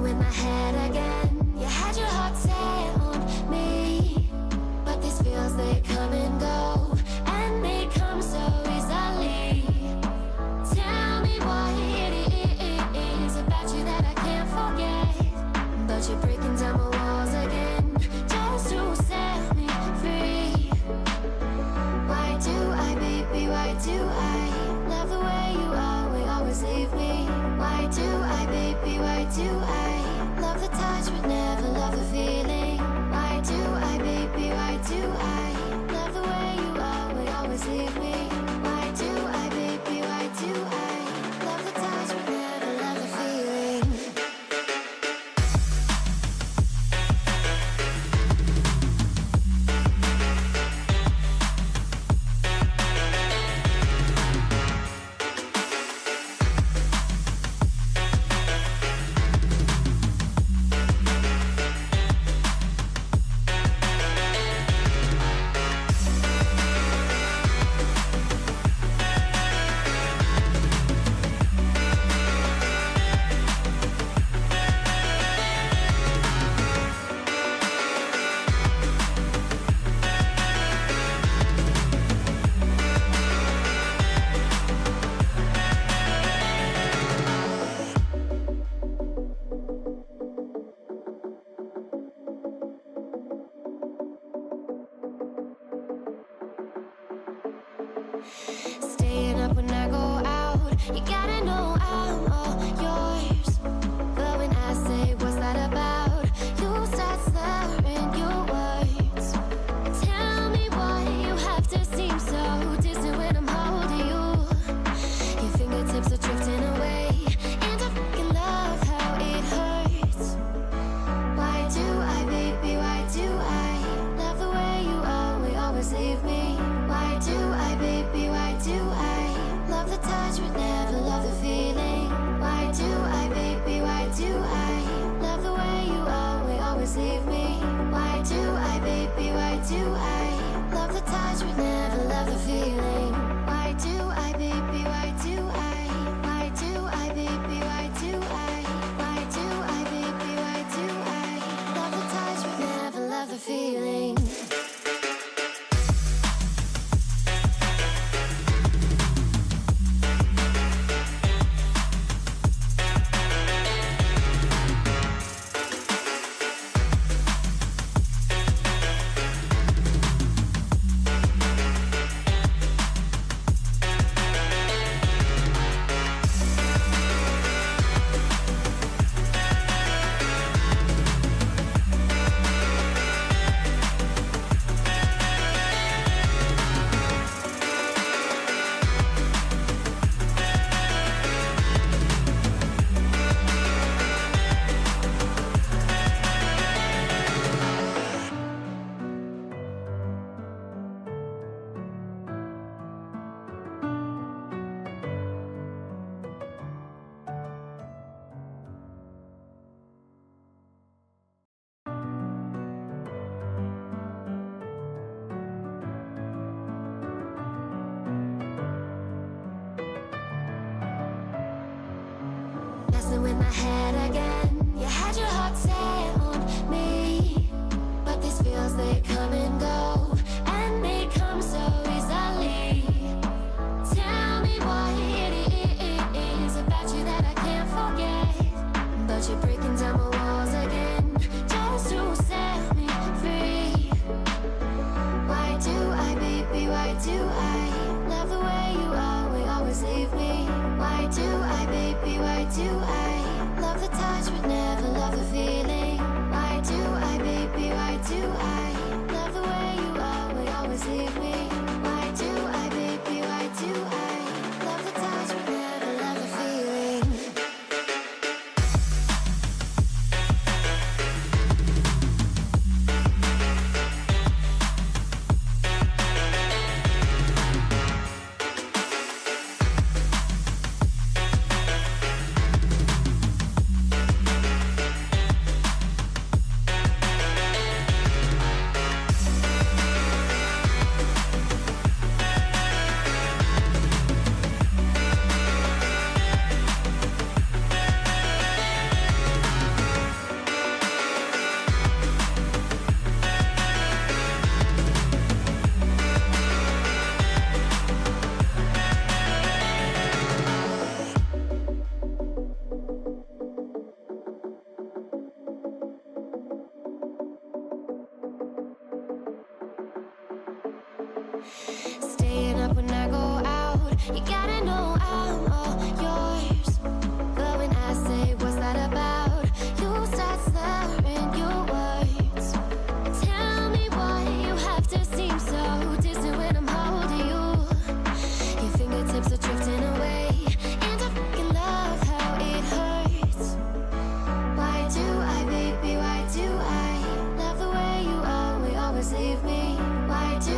Messing with my head again. You had your heart set on me, but these feels, they come and go, and they come so easily. Tell me what it is about you that I can't forget, but you're breaking down my walls again, just to set me free. Why do I, baby, why do I love the way you always leave me? Why do I, baby, why do I love the touch but never love the feeling? Why do I, baby, why do I love the way you always leave me? Why do I, baby, why do I love the touch but never love the feeling? Staying up when I go out, you gotta know I'm all yours. But when I say what's that about, you start slurring your words. Tell me why you have to seem so distant when I'm holding you. Your fingertips are drifting away, and I fucking love how it hurts. Why do I, baby, why do I love the way you always leave me? Why do I, baby, why do I love the touch but never love the feeling? Why do I, baby, why do I love the way you always leave me? Why do I, baby, why do I love the touch but never love the feeling? Why do I, baby, why do I? Why do I, baby, why do I? Why do I, baby, why do I love the touch but never love the feeling? Messing with my head again. You had your heart set on me, but these feels, they come and go, and they come so easily. Tell me what it is about you that I can't forget, but you're breaking down my walls again, just to set me free. Why do I, baby, why do I love the way you always leave me? Why do I, baby, why do I love the touch but never love the feeling? Why do I, baby, why do I love the way you Staying up when I go out. You gotta know I'm all yours. But when I say what's that about, you start slurring your words. Tell me why you have to seem so distant when I'm holding you. Your fingertips are drifting away, and I fucking love how it hurts. Why do I, baby, why do I love the way you always leave me? Why do